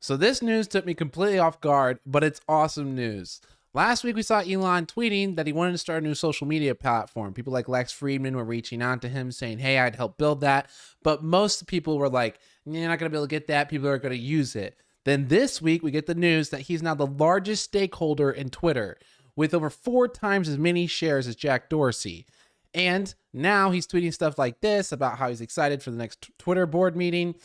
So this news took me completely off guard, but it's awesome news. Last week we saw Elon tweeting that he wanted to start a new social media platform. People like Lex Friedman were reaching out to him saying, hey, I'd help build that. But most people were like, you're not going to be able to get that. People are going to use it. Then this week we get the news that he's now the largest stakeholder in Twitter with over 4 times as many shares as Jack Dorsey. And now he's tweeting stuff like this about how he's excited for the next Twitter board meeting.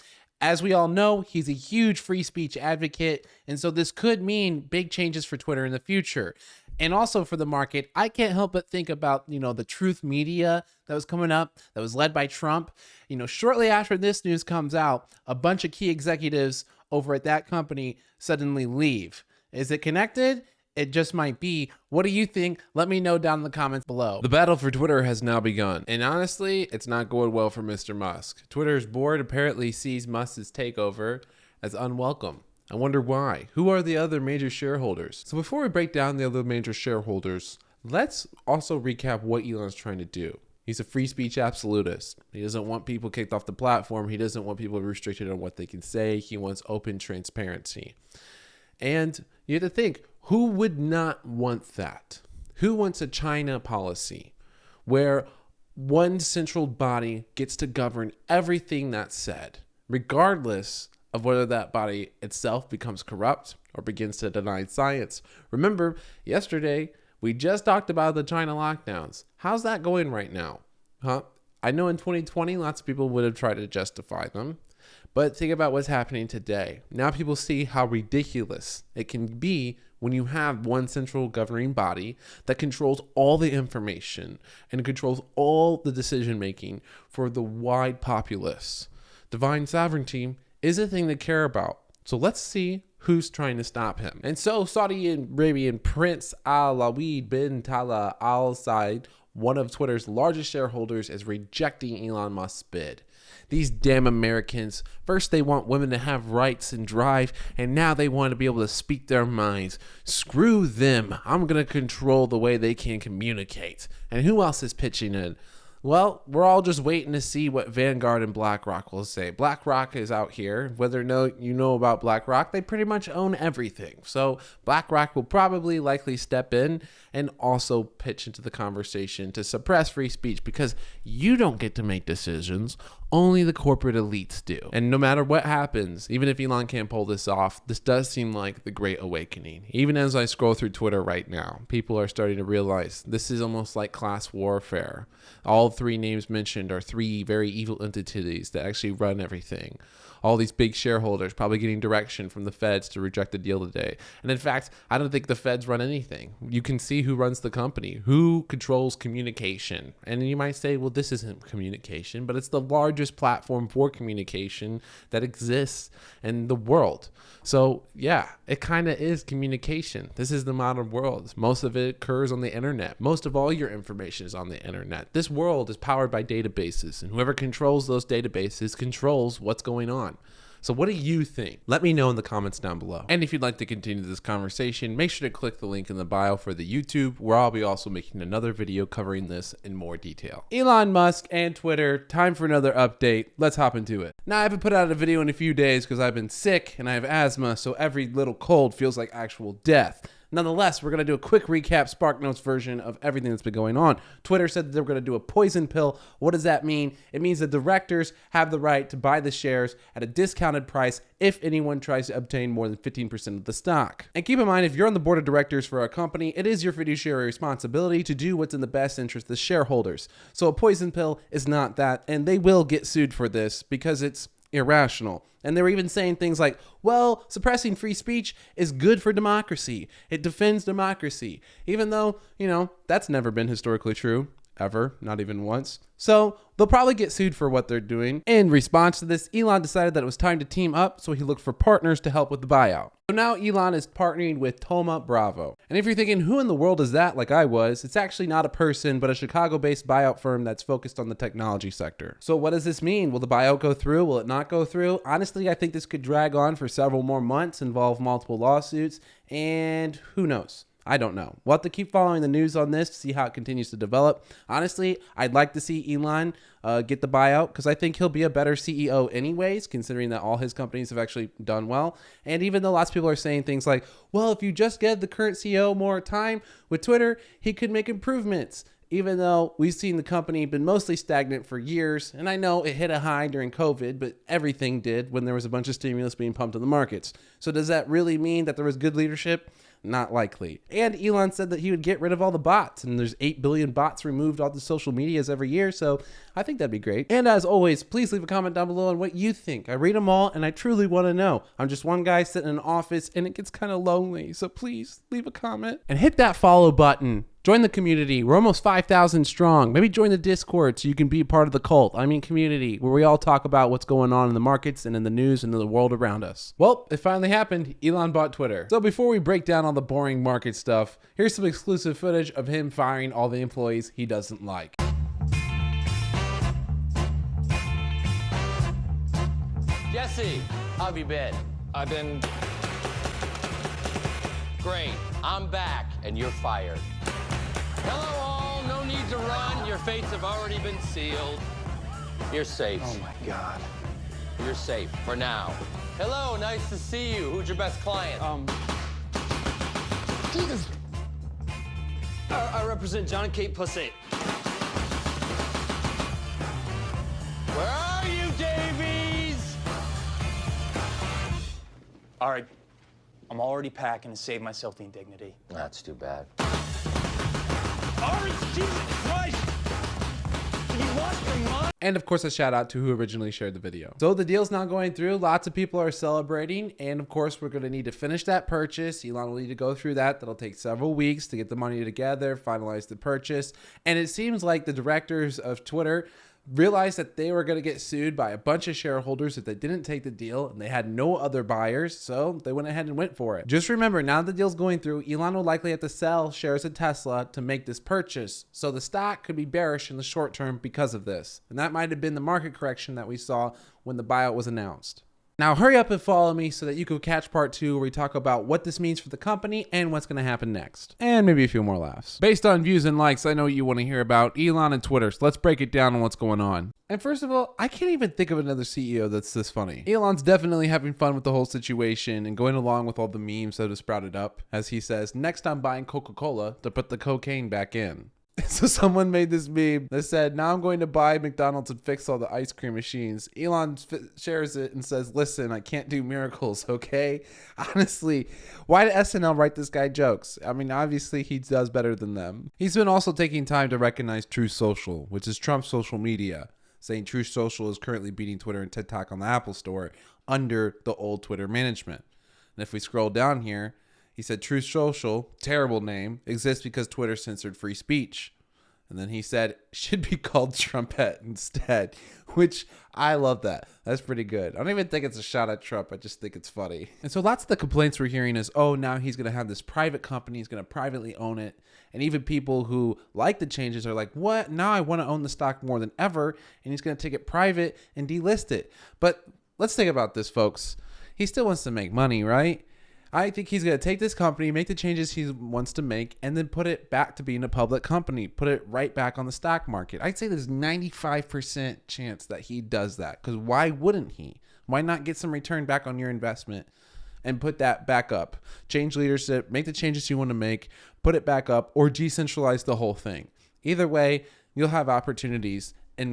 As we all know, he's a huge free speech advocate, and so this could mean big changes for Twitter in the future. And also for the market, I can't help but think about, the truth media that was coming up, that was led by Trump. Shortly after this news comes out, a bunch of key executives over at that company suddenly leave. Is it connected? It just might be. What do you think? Let me know down in the comments below. The battle for Twitter has now begun, and honestly, it's not going well for Mr. Musk. Twitter's board apparently sees Musk's takeover as unwelcome. I wonder why. Who are the other major shareholders? So before we break down the other major shareholders, let's also recap what Elon's trying to do. He's a free speech absolutist. He doesn't want people kicked off the platform. He doesn't want people restricted on what they can say. He wants open transparency. And you have to think, who would not want that? Who wants a China policy where one central body gets to govern everything that's said, regardless of whether that body itself becomes corrupt or begins to deny science? Remember, yesterday, we just talked about the China lockdowns. How's that going right now? I know in 2020, lots of people would have tried to justify them. But think about what's happening today. Now people see how ridiculous it can be when you have one central governing body that controls all the information and controls all the decision making for the wide populace. Divine sovereignty is a thing to care about. So let's see who's trying to stop him. And so Saudi Arabian Prince Alawid bin Talal Al Said, one of Twitter's largest shareholders, is rejecting Elon Musk's bid. These damn Americans, first they want women to have rights and drive, and now they want to be able to speak their minds. Screw them. I'm going to control the way they can communicate. And who else is pitching in? Well, we're all just waiting to see what Vanguard and BlackRock will say. BlackRock is out here. Whether or not you know about BlackRock, they pretty much own everything. So BlackRock will probably likely step in and also pitch into the conversation to suppress free speech, because you don't get to make decisions. Only the corporate elites do. And no matter what happens, even if Elon can't pull this off, this does seem like the Great Awakening. Even as I scroll through Twitter right now, people are starting to realize this is almost like class warfare. All 3 names mentioned are 3 very evil entities that actually run everything. All these big shareholders probably getting direction from the feds to reject the deal today. And in fact, I don't think the feds run anything. You can see who runs the company, who controls communication. And you might say, well, this isn't communication, but it's the largest platform for communication that exists in the world. So yeah, it kind of is communication. This is the modern world. Most of it occurs on the internet. Most of all your information is on the internet. This world is powered by databases, and whoever controls those databases controls what's going on. So what do you think? Let me know in the comments down below. And if you'd like to continue this conversation, make sure to click the link in the bio for the YouTube, where I'll be also making another video covering this in more detail. Elon Musk and Twitter, time for another update. Let's hop into it. Now, I haven't put out a video in a few days because I've been sick and I have asthma, so every little cold feels like actual death. Nonetheless, we're going to do a quick recap, Spark Notes version of everything that's been going on. Twitter said that they were going to do a poison pill. What does that mean? It means the directors have the right to buy the shares at a discounted price if anyone tries to obtain more than 15% of the stock. And keep in mind, if you're on the board of directors for a company, it is your fiduciary responsibility to do what's in the best interest of the shareholders. So a poison pill is not that, and they will get sued for this because it's irrational. And they were even saying things like, well, suppressing free speech is good for democracy. It defends democracy. Even though, that's never been historically true. Ever. Not even once. So they'll probably get sued for what they're doing. In response to this, Elon decided that it was time to team up, so he looked for partners to help with the buyout. So now Elon is partnering with Thoma Bravo. And if you're thinking, who in the world is that, like I was, it's actually not a person, but a Chicago-based buyout firm that's focused on the technology sector. So what does this mean? Will the buyout go through? Will it not go through? Honestly, I think this could drag on for several more months, involve multiple lawsuits, and who knows? I don't know. We'll have to keep following the news on this to see how it continues to develop. Honestly, I'd like to see Elon get the buyout because I think he'll be a better CEO anyways, considering that all his companies have actually done well. And even though lots of people are saying things like, well, if you just give the current CEO more time with Twitter, he could make improvements. Even though we've seen the company been mostly stagnant for years, and I know it hit a high during COVID, but everything did when there was a bunch of stimulus being pumped in the markets. So does that really mean that there was good leadership? Not likely. And Elon said that he would get rid of all the bots, and there's 8 billion bots removed off the social medias every year, so I think that'd be great. And as always, please leave a comment down below on what you think. I read them all, and I truly want to know. I'm just one guy sitting in an office, and it gets kind of lonely, so please leave a comment. And hit that follow button. Join the community. We're almost 5,000 strong. Maybe join the Discord so you can be part of the cult. I mean community, where we all talk about what's going on in the markets and in the news and in the world around us. Well, it finally happened. Elon bought Twitter. So before we break down all the boring market stuff, here's some exclusive footage of him firing all the employees he doesn't like. Jesse, how have you been? I've been... Great. I'm back, and you're fired. Hello, all. No need to run. Your fates have already been sealed. You're safe. Oh, my God. You're safe for now. Hello, nice to see you. Who's your best client? Jesus. I represent John and Kate plus 8. Where are you, Davies? All right. I'm already packing to save myself the indignity. That's too bad. Orange, Jesus Christ! You lost your mind? And of course, a shout out to who originally shared the video. So the deal's now going through. Lots of people are celebrating. And of course, we're going to need to finish that purchase. Elon will need to go through that. That'll take several weeks to get the money together, finalize the purchase. And it seems like the directors of Twitter realized that they were going to get sued by a bunch of shareholders if they didn't take the deal, and they had no other buyers, so they went ahead and went for it. Just remember, now the deal's going through, Elon will likely have to sell shares of Tesla to make this purchase, so the stock could be bearish in the short term because of this. And that might have been the market correction that we saw when the buyout was announced. Now hurry up and follow me so that you can catch part 2 where we talk about what this means for the company and what's going to happen next. And maybe a few more laughs. Based on views and likes, I know what you want to hear about Elon and Twitter, so let's break it down on what's going on. And first of all, I can't even think of another CEO that's this funny. Elon's definitely having fun with the whole situation and going along with all the memes that have sprouted up. As he says, next I'm buying Coca-Cola to put the cocaine back in. So someone made this meme that said, now I'm going to buy McDonald's and fix all the ice cream machines. Elon shares it and says, listen, I can't do miracles, okay? Honestly, why did SNL write this guy jokes? I mean, obviously he does better than them. He's been also taking time to recognize Truth Social, which is Trump's social media, saying Truth Social is currently beating Twitter and TikTok on the Apple Store under the old Twitter management. And if we scroll down here, he said Truth Social, terrible name, exists because Twitter censored free speech. And then he said it should be called Trumpet instead, which I love that. That's pretty good. I don't even think it's a shot at Trump. I just think it's funny. And so lots of the complaints we're hearing is, oh, now he's going to have this private company. He's going to privately own it. And even people who like the changes are like, what? Now I want to own the stock more than ever. And he's going to take it private and delist it. But let's think about this, folks. He still wants to make money, right? I think he's going to take this company, make the changes he wants to make, and then put it back to being a public company, put it right back on the stock market. I'd say there's 95% chance that he does that, because why wouldn't he? Why not get some return back on your investment and put that back up? Change leadership, make the changes you want to make, put it back up, or decentralize the whole thing. Either way, you'll have opportunities from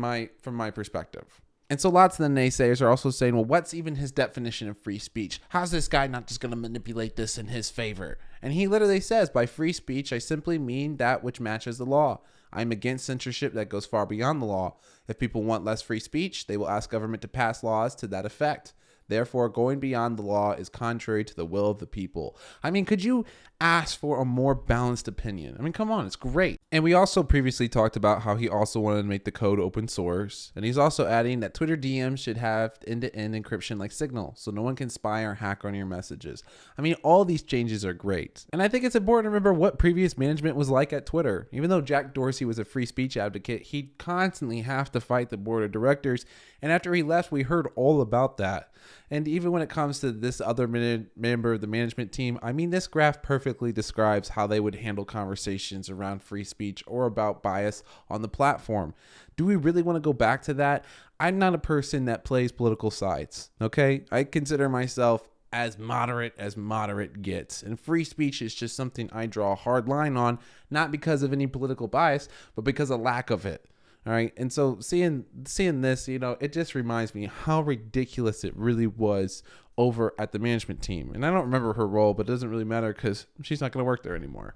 my perspective. And so lots of the naysayers are also saying, well, what's even his definition of free speech? How's this guy not just going to manipulate this in his favor? And he literally says, by free speech, I simply mean that which matches the law. I'm against censorship that goes far beyond the law. If people want less free speech, they will ask government to pass laws to that effect. Therefore, going beyond the law is contrary to the will of the people. I mean, could you ask for a more balanced opinion? I mean, come on, it's great. And we also previously talked about how he also wanted to make the code open source. And he's also adding that Twitter DMs should have end-to-end encryption like Signal, so no one can spy or hack on your messages. I mean, all these changes are great. And I think it's important to remember what previous management was like at Twitter. Even though Jack Dorsey was a free speech advocate, he'd constantly have to fight the board of directors. And after he left, we heard all about that. And even when it comes to this other member of the management team, I mean, this graph perfectly describes how they would handle conversations around free speech or about bias on the platform. Do we really want to go back to that? I'm not a person that plays political sides, okay? I consider myself as moderate gets. And free speech is just something I draw a hard line on, not because of any political bias, but because of lack of it. All right. And so seeing this, it just reminds me how ridiculous it really was over at the management team. And I don't remember her role, but it doesn't really matter because she's not going to work there anymore.